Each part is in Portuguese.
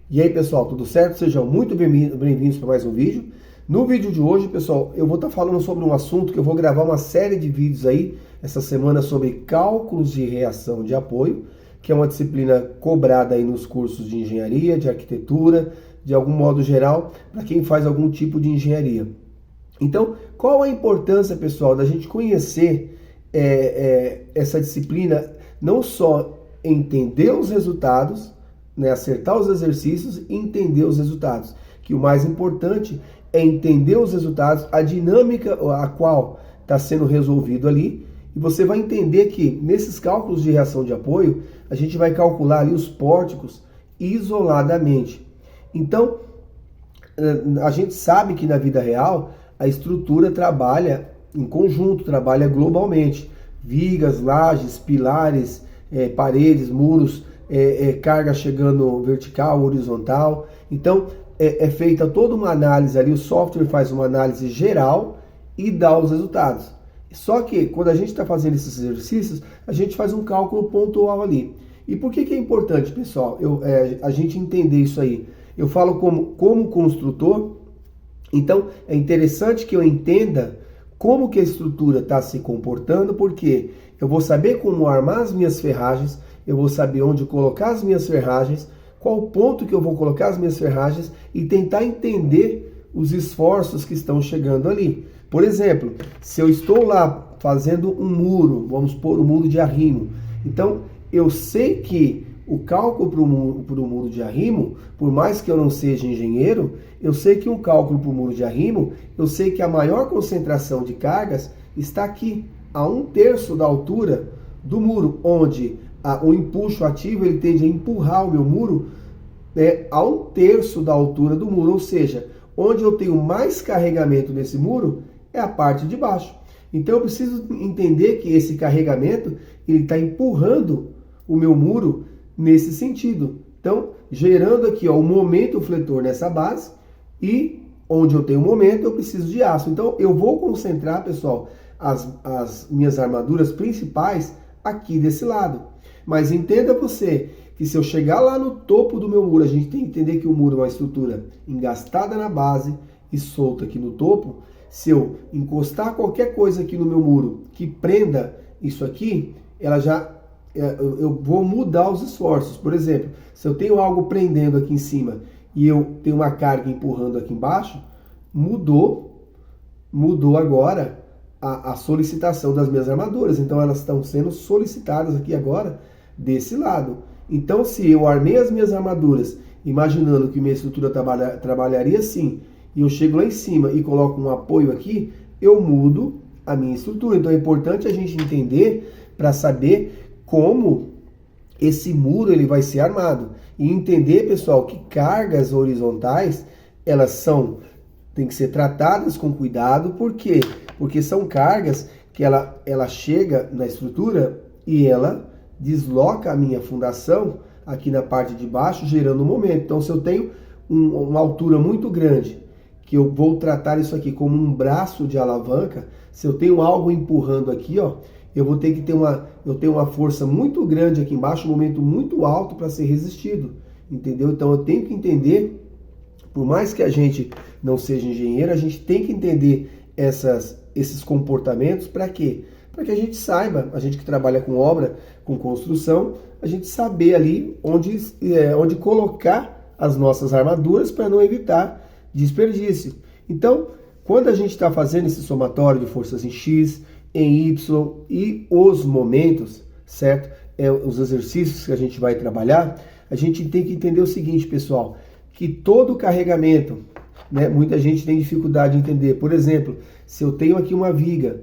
E aí pessoal, tudo certo? Sejam muito bem-vindos para mais um vídeo. No vídeo de hoje, pessoal, eu vou estar falando sobre um assunto que eu vou gravar uma série de vídeos aí essa semana sobre cálculos de reação de apoio, que é uma disciplina cobrada aí nos cursos de engenharia, de arquitetura, de algum modo geral, para quem faz algum tipo de engenharia. Então, qual a importância, pessoal, da gente conhecer essa disciplina, não só entender os resultados, né, acertar os exercícios e entender os resultados. Que o mais importante é entender os resultados, a dinâmica a qual está sendo resolvido ali, e você vai entender que nesses cálculos de reação de apoio, a gente vai calcular ali os pórticos isoladamente. Então, a gente sabe que na vida real, a estrutura trabalha em conjunto, trabalha globalmente. Vigas, lajes, pilares, paredes, muros, carga chegando vertical, horizontal. Então, é feita toda uma análise ali, o software faz uma análise geral e dá os resultados. Só que, quando a gente está fazendo esses exercícios, a gente faz um cálculo pontual ali. E por que é importante, pessoal, a gente entender isso aí? Eu falo como construtor, então é interessante que eu entenda como que a estrutura está se comportando, porque eu vou saber como armar as minhas ferragens, eu vou saber onde colocar as minhas ferragens, qual ponto que eu vou colocar as minhas ferragens e tentar entender os esforços que estão chegando ali. Por exemplo, se eu estou lá fazendo um muro, vamos pôr um muro de arrimo, então eu sei que o cálculo para o muro de arrimo, por mais que eu não seja engenheiro, eu sei que um cálculo para o muro de arrimo, eu sei que a maior concentração de cargas está aqui, a 1/3 da altura do muro, onde o empuxo ativo ele tende a empurrar o meu muro, né, a 1/3 da altura do muro, ou seja, onde eu tenho mais carregamento nesse muro é a parte de baixo. Então eu preciso entender que esse carregamento ele está empurrando o meu muro nesse sentido. Então, gerando aqui o momento fletor nessa base e onde eu tenho momento eu preciso de aço. Então eu vou concentrar, pessoal, as minhas armaduras principais aqui desse lado. Mas entenda você que se eu chegar lá no topo do meu muro, a gente tem que entender que o muro é uma estrutura engastada na base e solta aqui no topo. Se eu encostar qualquer coisa aqui no meu muro que prenda isso aqui, eu vou mudar os esforços. Por exemplo, se eu tenho algo prendendo aqui em cima e eu tenho uma carga empurrando aqui embaixo, mudou agora a solicitação das minhas armaduras. Então elas estão sendo solicitadas aqui agora desse lado. Então se eu armei as minhas armaduras imaginando que minha estrutura trabalharia assim, e eu chego lá em cima e coloco um apoio aqui, eu mudo a minha estrutura. Então é importante a gente entender para saber como esse muro ele vai ser armado. E entender, pessoal, que cargas horizontais, elas tem que ser tratadas com cuidado. Por quê? Porque são cargas que ela chega na estrutura e ela desloca a minha fundação aqui na parte de baixo, gerando um momento. Então, se eu tenho uma altura muito grande, que eu vou tratar isso aqui como um braço de alavanca, se eu tenho algo empurrando aqui, ó, eu vou ter que ter uma força muito grande aqui embaixo, um momento muito alto para ser resistido, entendeu? Então eu tenho que entender, por mais que a gente não seja engenheiro, a gente tem que entender esses comportamentos. Para quê? Para que a gente saiba, a gente que trabalha com obra, com construção, a gente saber ali onde colocar as nossas armaduras para não evitar desperdício. Então, quando a gente está fazendo esse somatório de forças em X, em Y e os momentos, certo? Os exercícios que a gente vai trabalhar, a gente tem que entender o seguinte, pessoal, que todo carregamento, né, muita gente tem dificuldade de entender. Por exemplo, se eu tenho aqui uma viga,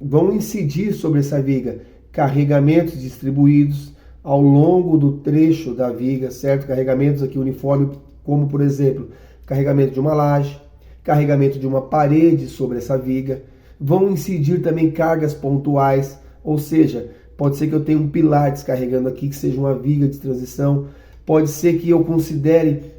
vão incidir sobre essa viga carregamentos distribuídos ao longo do trecho da viga, certo? Carregamentos aqui uniforme, como por exemplo, carregamento de uma laje, carregamento de uma parede sobre essa viga. Vão incidir também cargas pontuais, ou seja, pode ser que eu tenha um pilar descarregando aqui, que seja uma viga de transição. Pode ser que eu considere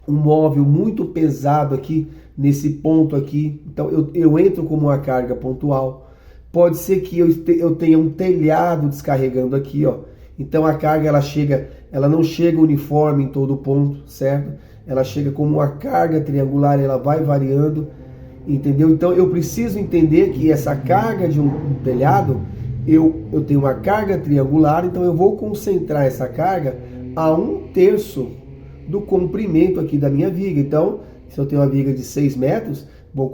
um móvel muito pesado aqui, nesse ponto aqui. Então eu entro como uma carga pontual. Pode ser que eu tenha um telhado descarregando aqui, ó. Então a carga ela chega ela não chega uniforme em todo ponto, certo? Ela chega como uma carga triangular, ela vai variando, entendeu? Então eu preciso entender que essa carga de um telhado, eu tenho uma carga triangular, então eu vou concentrar essa carga a 1/3 do comprimento aqui da minha viga. Então, se eu tenho uma viga de 6 metros, vou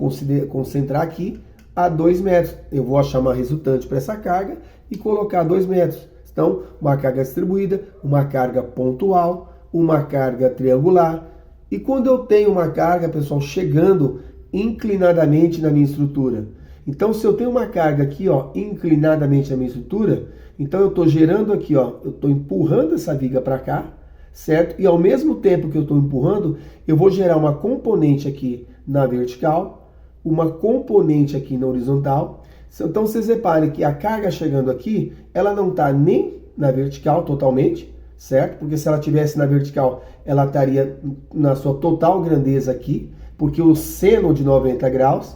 concentrar aqui a 2 metros. Eu vou achar uma resultante para essa carga e colocar 2 metros. Então, uma carga distribuída, uma carga pontual, uma carga triangular. E quando eu tenho uma carga, pessoal, chegando inclinadamente na minha estrutura. Então, se eu tenho uma carga aqui, ó, inclinadamente na minha estrutura, então eu estou gerando aqui, ó, eu estou empurrando essa viga para cá, certo? E ao mesmo tempo que eu estou empurrando, eu vou gerar uma componente aqui na vertical, uma componente aqui na horizontal. Então vocês reparem que a carga chegando aqui, ela não está nem na vertical totalmente, certo? Porque se ela tivesse na vertical, ela estaria na sua total grandeza aqui, porque o seno de 90 graus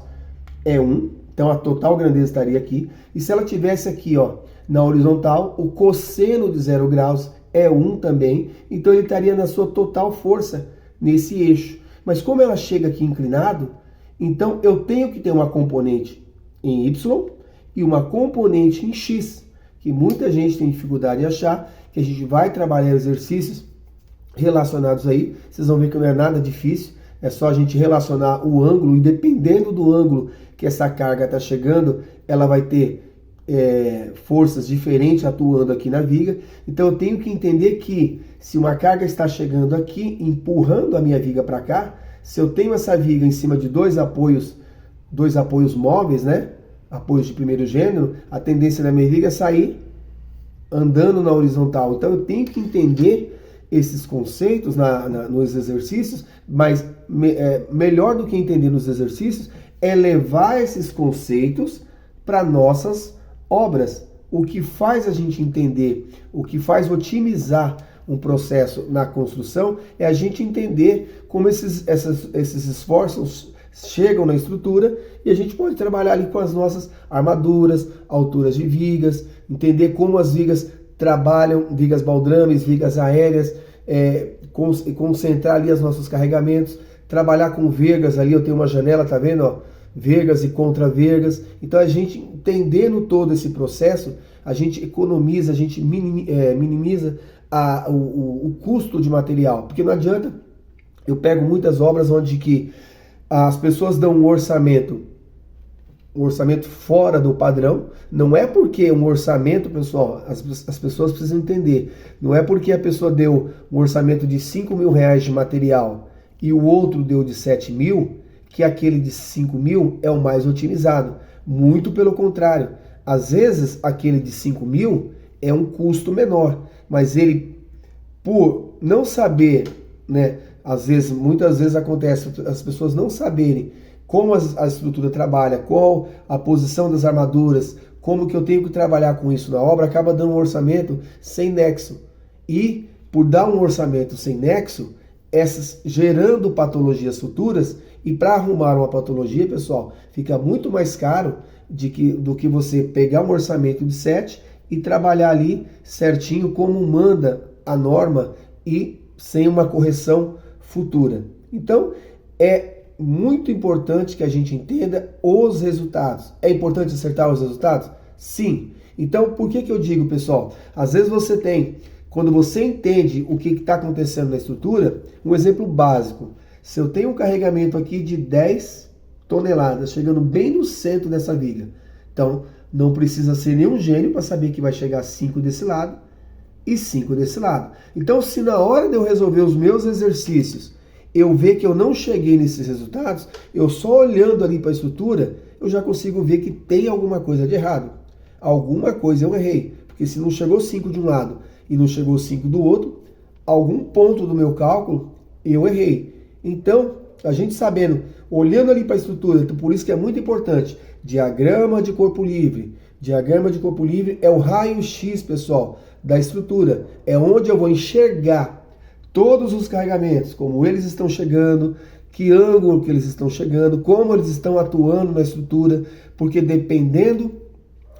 é 1, então a total grandeza estaria aqui. E se ela tivesse aqui, ó, na horizontal, o cosseno de 0 graus é 1 também, então ele estaria na sua total força nesse eixo. Mas como ela chega aqui inclinado, então eu tenho que ter uma componente em Y e uma componente em X, que muita gente tem dificuldade em achar, que a gente vai trabalhar exercícios relacionados aí. Vocês vão ver que não é nada difícil, é só a gente relacionar o ângulo, e dependendo do ângulo que essa carga está chegando, ela vai ter forças diferentes atuando aqui na viga. Então eu tenho que entender que se uma carga está chegando aqui, empurrando a minha viga para cá, se eu tenho essa viga em cima de dois apoios móveis, né? Apoios de primeiro gênero, a tendência da minha viga é sair andando na horizontal. Então eu tenho que entender esses conceitos nos exercícios, mas melhor do que entender nos exercícios é levar esses conceitos para nossas obras. O que faz a gente entender, o que faz otimizar um processo na construção é a gente entender como esses esforços chegam na estrutura, e a gente pode trabalhar ali com as nossas armaduras, alturas de vigas, entender como as vigas trabalham, vigas baldrames, vigas aéreas, concentrar ali os nossos carregamentos, trabalhar com vergas ali. Eu tenho uma janela, tá vendo, ó? Vergas e contra-vergas. Então a gente entendendo todo esse processo, a gente economiza, a gente minimiza o custo de material, porque não adianta, eu pego muitas obras onde que as pessoas dão um orçamento fora do padrão. Não é porque um orçamento, pessoal, as pessoas precisam entender, não é porque a pessoa deu um orçamento de 5 mil reais de material e o outro deu de 7 mil, que aquele de 5 mil é o mais otimizado. Muito pelo contrário, às vezes aquele de 5 mil é um custo menor, mas ele, por não saber, né, muitas vezes acontece as pessoas não saberem como a estrutura trabalha, qual a posição das armaduras, como que eu tenho que trabalhar com isso na obra, acaba dando um orçamento sem nexo. E por dar um orçamento sem nexo, gerando patologias futuras, e para arrumar uma patologia, pessoal, fica muito mais caro do que você pegar um orçamento de 7 e trabalhar ali certinho como manda a norma e sem uma correção futura. Então, é muito importante que a gente entenda os resultados. É importante acertar os resultados? Sim. Então, por que eu digo, pessoal? Às vezes quando você entende o que está acontecendo na estrutura, um exemplo básico. Se eu tenho um carregamento aqui de 10 toneladas, chegando bem no centro dessa viga, então não precisa ser nenhum gênio para saber que vai chegar 5 desse lado e 5 desse lado. Então, se na hora de eu resolver os meus exercícios, eu ver que eu não cheguei nesses resultados, eu só olhando ali para a estrutura, eu já consigo ver que tem alguma coisa de errado. Alguma coisa eu errei. Porque se não chegou 5 de um lado e não chegou 5 do outro, algum ponto do meu cálculo eu errei. Então, a gente sabendo, olhando ali para a estrutura, então por isso que é muito importante, diagrama de corpo livre. Diagrama de corpo livre é o raio-x, pessoal, da estrutura. É onde eu vou enxergar todos os carregamentos, como eles estão chegando, que ângulo que eles estão chegando, como eles estão atuando na estrutura, porque dependendo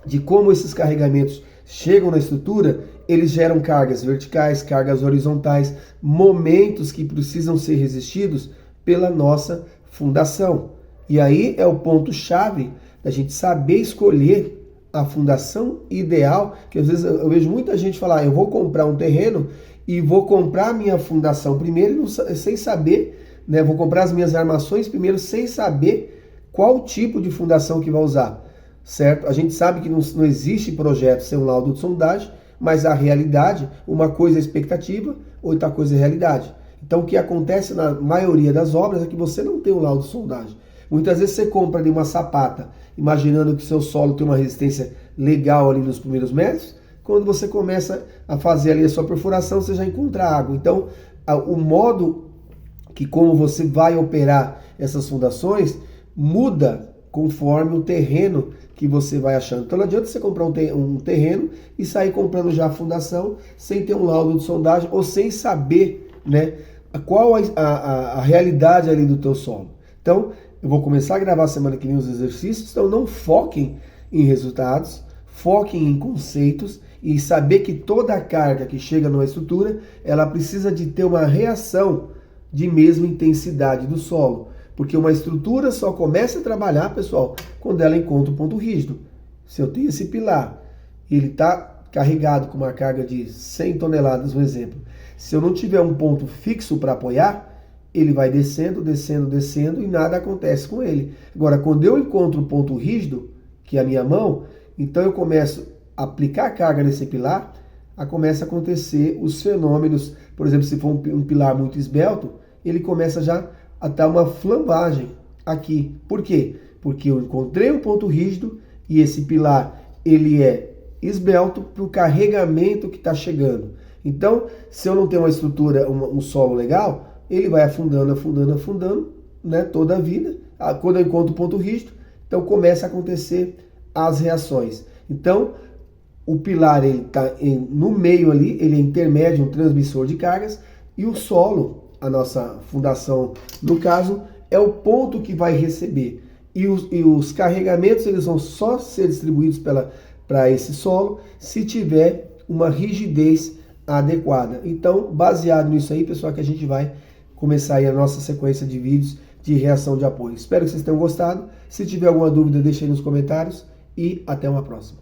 de como esses carregamentos chegam na estrutura, eles geram cargas verticais, cargas horizontais, momentos que precisam ser resistidos pela nossa fundação. E aí é o ponto-chave da gente saber escolher a fundação ideal, que às vezes eu vejo muita gente falar, eu vou comprar um terreno e vou comprar a minha fundação primeiro sem saber, né? Vou comprar as minhas armações primeiro sem saber qual tipo de fundação que vai usar, certo? A gente sabe que não existe projeto sem um laudo de sondagem, mas a realidade, uma coisa é expectativa, outra coisa é realidade. Então o que acontece na maioria das obras é que você não tem um laudo de sondagem. Muitas vezes você compra ali uma sapata, imaginando que seu solo tem uma resistência legal ali nos primeiros metros, quando você começa a fazer ali a sua perfuração, você já encontra água. Então, o modo que como você vai operar essas fundações muda conforme o terreno que você vai achando. Então não adianta você comprar um terreno e sair comprando já a fundação sem ter um laudo de sondagem ou sem saber, né, qual a realidade ali do teu solo. Então, eu vou começar a gravar semana que vem os exercícios, então não foquem em resultados, foquem em conceitos e saber que toda a carga que chega numa estrutura, ela precisa de ter uma reação de mesma intensidade do solo. Porque uma estrutura só começa a trabalhar, pessoal, quando ela encontra um ponto rígido. Se eu tenho esse pilar, ele está carregado com uma carga de 100 toneladas, um exemplo. Se eu não tiver um ponto fixo para apoiar, ele vai descendo, descendo, descendo e nada acontece com ele. Agora, quando eu encontro um ponto rígido, que é a minha mão, então eu começo a aplicar a carga nesse pilar, começa a acontecer os fenômenos. Por exemplo, se for um pilar muito esbelto, ele começa já a dar uma flambagem aqui. Por quê? Porque eu encontrei um ponto rígido e esse pilar ele é esbelto para o carregamento que está chegando. Então, se eu não tenho uma estrutura, um solo legal, ele vai afundando, afundando, afundando, né, toda a vida. Quando eu encontro o ponto rígido, então começa a acontecer as reações. Então, o pilar ele está no meio ali, ele é intermédio, um transmissor de cargas, e o solo, a nossa fundação, no caso, é o ponto que vai receber. E os carregamentos eles vão só ser distribuídos para esse solo se tiver uma rigidez adequada. Então, baseado nisso aí, pessoal, que a gente vai começar aí a nossa sequência de vídeos de reação de apoio. Espero que vocês tenham gostado. Se tiver alguma dúvida, deixe aí nos comentários e até uma próxima.